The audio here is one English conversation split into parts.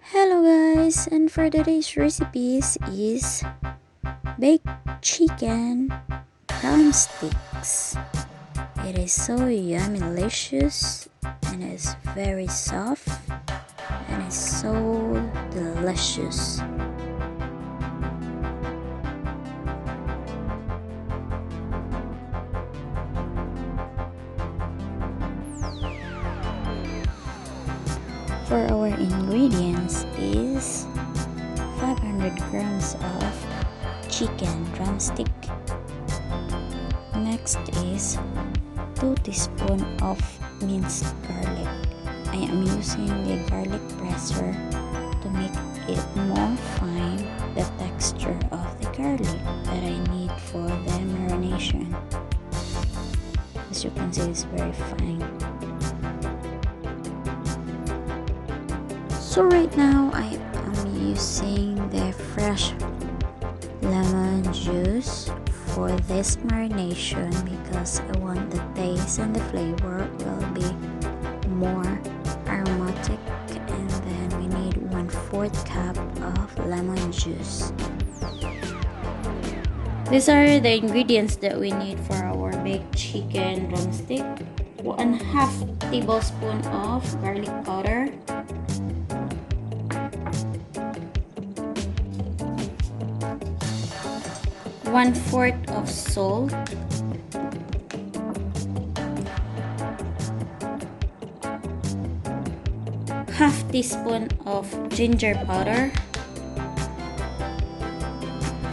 Hello guys, and for today's recipes is baked chicken drumsticks. It is so yummy delicious and it's very soft and it's so delicious. For our ingredients is 500 grams of chicken drumstick. Next is 2 teaspoons of minced garlic. I am using the garlic presser to make it more fine, the texture of the garlic that I need for the marination. As you can see, it's very fine. So right now I am using the fresh lemon juice for this marination because I want the taste and the flavor will be more aromatic, and then we need 1/4 cup of lemon juice. These are the ingredients that we need for our baked chicken drumstick. 1/2 tablespoon of garlic powder, 1/4 of salt, 1/2 teaspoon of ginger powder,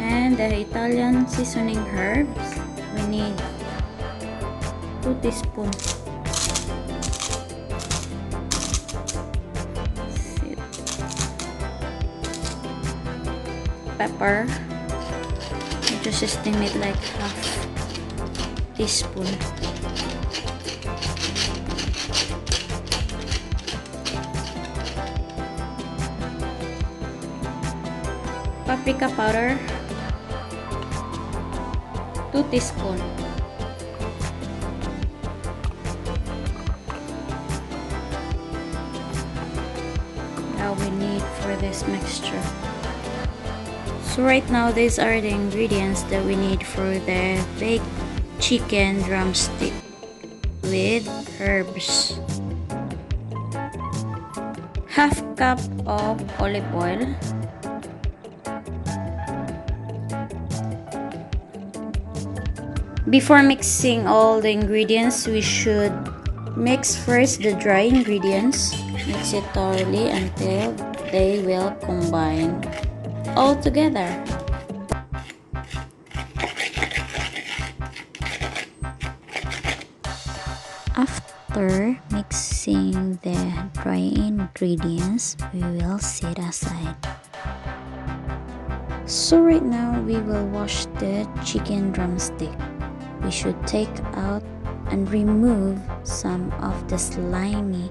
and the Italian seasoning herbs. We need 2 teaspoons. Pepper. Just estimate like 1/2 teaspoon. Paprika powder, 2 teaspoon. Now we need for this mixture. So right now, these are the ingredients that we need for the baked chicken drumstick with herbs. 1/2 cup of olive oil, before mixing all the ingredients, we should mix first the dry ingredients. Mix it thoroughly until they will combine all together. After mixing the dry ingredients, we will set aside. So right now we will wash the chicken drumstick. We should take out and remove some of the slimy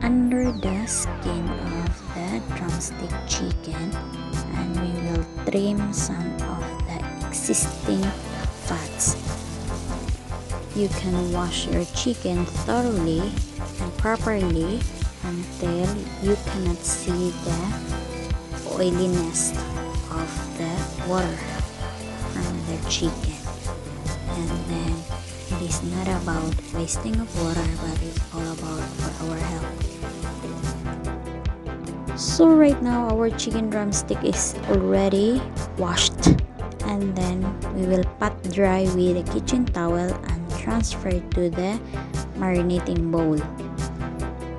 under the skin of the drumstick chicken, and we will trim some of the existing fats. You can wash your chicken thoroughly and properly until you cannot see the oiliness of the water from the chicken. And then it is not about wasting of water, but it's all about for our health. So right now our chicken drumstick is already washed, and then we will pat dry with a kitchen towel and transfer to the marinating bowl.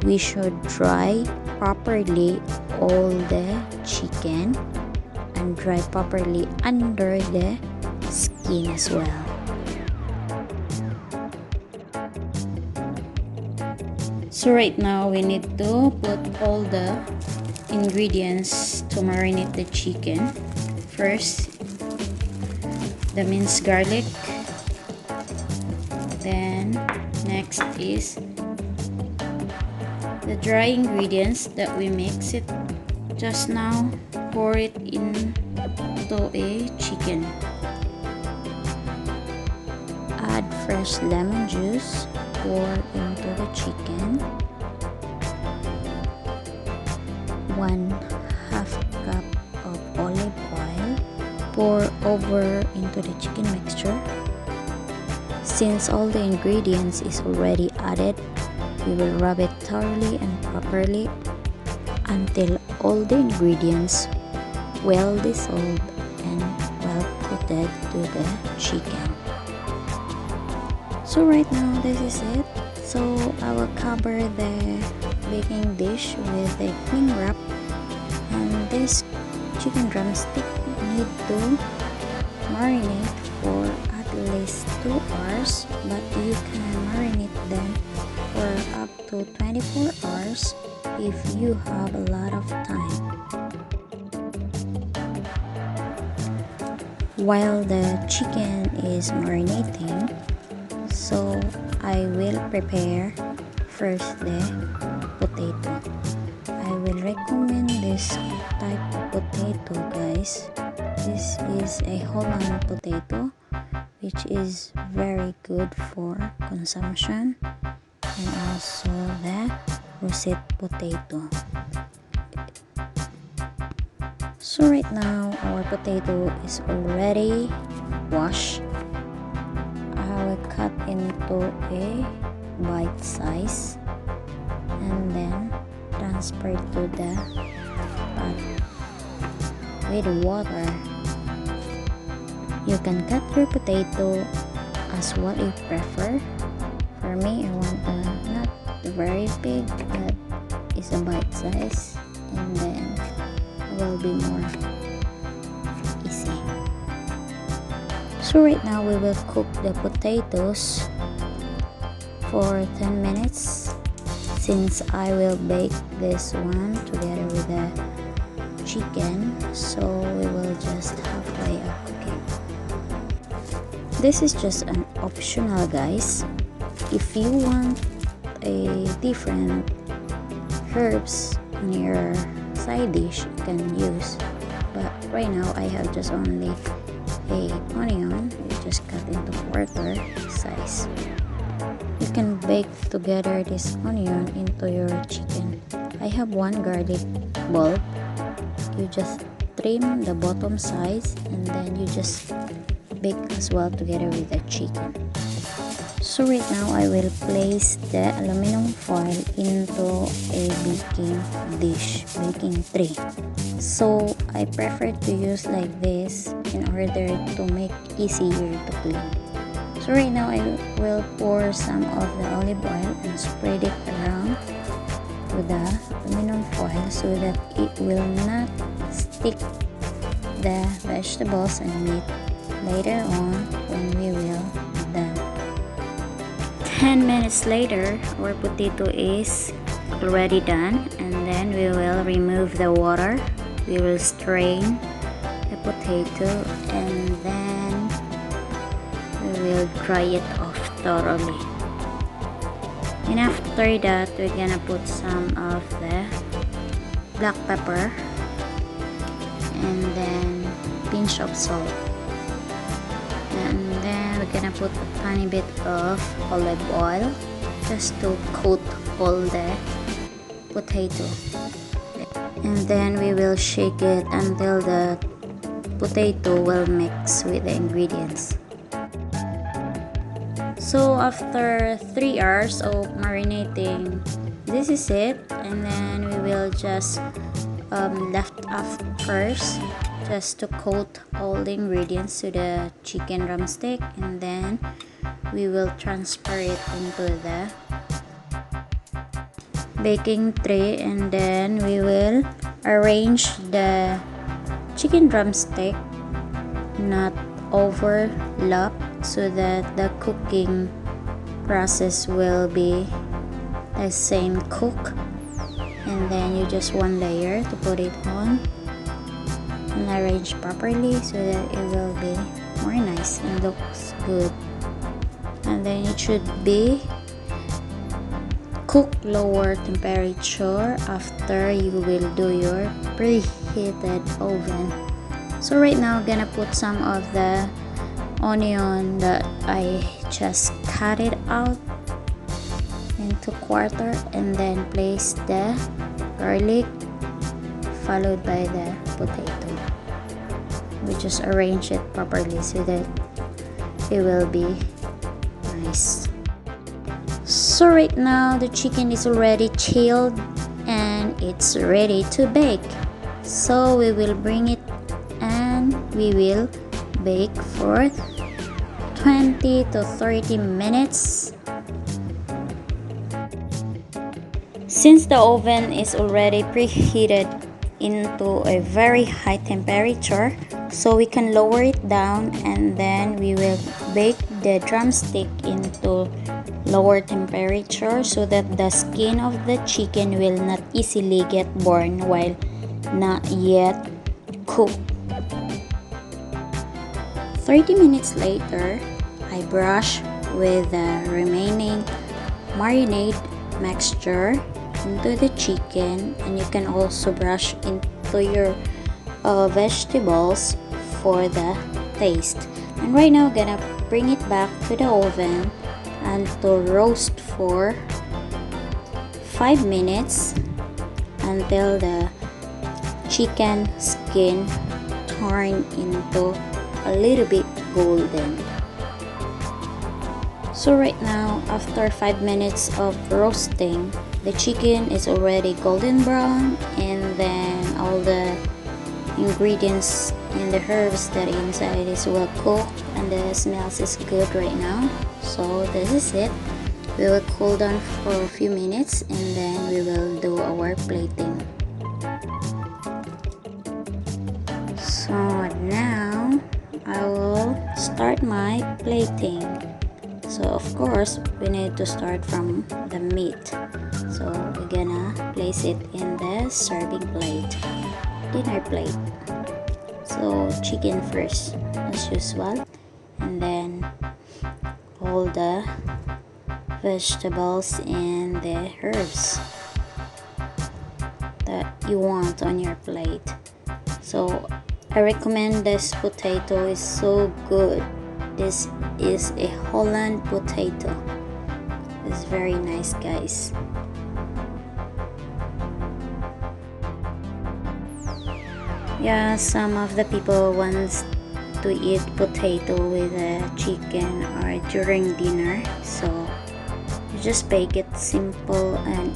We should dry properly all the chicken and dry properly under the skin as well. So right now we need to put all the ingredients to marinate the chicken. First, the minced garlic. Then next is the dry ingredients that we mix it just now. Pour it into a chicken. Add fresh lemon juice. Pour into the chicken. 1/2 cup of olive oil. Pour over into the chicken mixture. Since all the ingredients is already added, we will rub it thoroughly and properly until all the ingredients well dissolved and well coated to the chicken. So right now this is it. So I will cover the baking dish with a cling wrap, and this chicken drumstick need to marinate for at least 2 hours, but you can marinate them for up to 24 hours if you have a lot of time. While the chicken is marinating, so I will prepare first the potato. I will recommend this type of potato, guys. This is a Holland potato, which is very good for consumption, and also the russet potato. So right now our potato is already washed. I will cut into a bite size and then transfer to the pot with water. You can cut your potato as what you prefer. For me, I want not very big, but it's a bite size, and then it will be more easy. So right now we will cook the potatoes for 10 minutes, since I will bake this one together with the chicken, so we will just halfway of cooking. This is just an optional, guys. If you want a different herbs in your side dish, you can use, but right now I have just only a onion. You just cut into quarter size. You can bake together this onion into your chicken. I have one garlic bulb. You just trim the bottom size, and then you just bake as well together with the chicken. So right now I will place the aluminum foil into a baking dish, baking tray. So I prefer to use like this in order to make easier to clean. So right now I will pour some of the olive oil and spread it around with the aluminum foil so that it will not stick the vegetables and meat later on when we will be done. 10 minutes later, our potato is already done, and then we will remove the water. We will strain the potato, and then we will dry it off thoroughly. And after that, we're gonna put some of the black pepper and then pinch of salt, and then we're gonna put a tiny bit of olive oil just to coat all the potato, and then we will shake it until the potato will mix with the ingredients. So after 3 hours of marinating, this is it, and then we will just left off first just to coat all the ingredients to the chicken drumstick, and then we will transfer it into the baking tray, and then we will arrange the chicken drumstick not overlap so that the cooking process will be the same cook, and then you just one layer to put it on and arrange properly so that it will be more nice and looks good. And then it should be cooked lower temperature after you will do your preheated oven. So right now I'm gonna put some of the onion that I just cut it out into quarter, and then place the garlic followed by the potato. We just arrange it properly so that it will be nice. So right now the chicken is already chilled and it's ready to bake. So we will bring it and we will bake for 20 to 30 minutes. Since the oven is already preheated into a very high temperature, so we can lower it down and then we will bake the drumstick into lower temperature so that the skin of the chicken will not easily get burned while not yet cooked. 30 minutes later, I brush with the remaining marinade mixture into the chicken, and you can also brush into your vegetables for the taste. And right now I'm gonna bring it back to the oven and to roast for 5 minutes until the chicken skin turn into a little bit golden. So right now, after 5 minutes of roasting, the chicken is already golden brown, and then all the ingredients and the herbs that are inside is well cooked and the smells is good right now. So this is it. We will cool down for a few minutes and then we will do our plating. So now I will start my plating. So of course we need to start from the meat. So we're gonna place it in the serving plate, dinner plate. So chicken first as usual, and then all the vegetables and the herbs that you want on your plate. So I recommend this potato, is so good. This is a Holland potato. It's very nice, guys. Yeah, some of the people wants to eat potato with a chicken or during dinner, so you just bake it simple and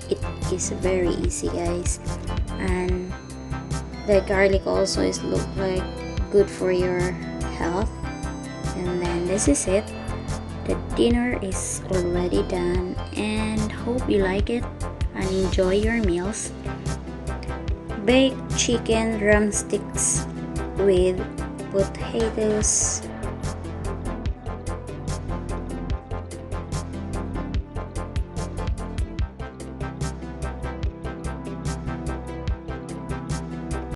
it is very easy, guys. And the garlic also is look like good for your health. And then this is it. The dinner is already done, and hope you like it and enjoy your meals. Baked chicken drumsticks with potatoes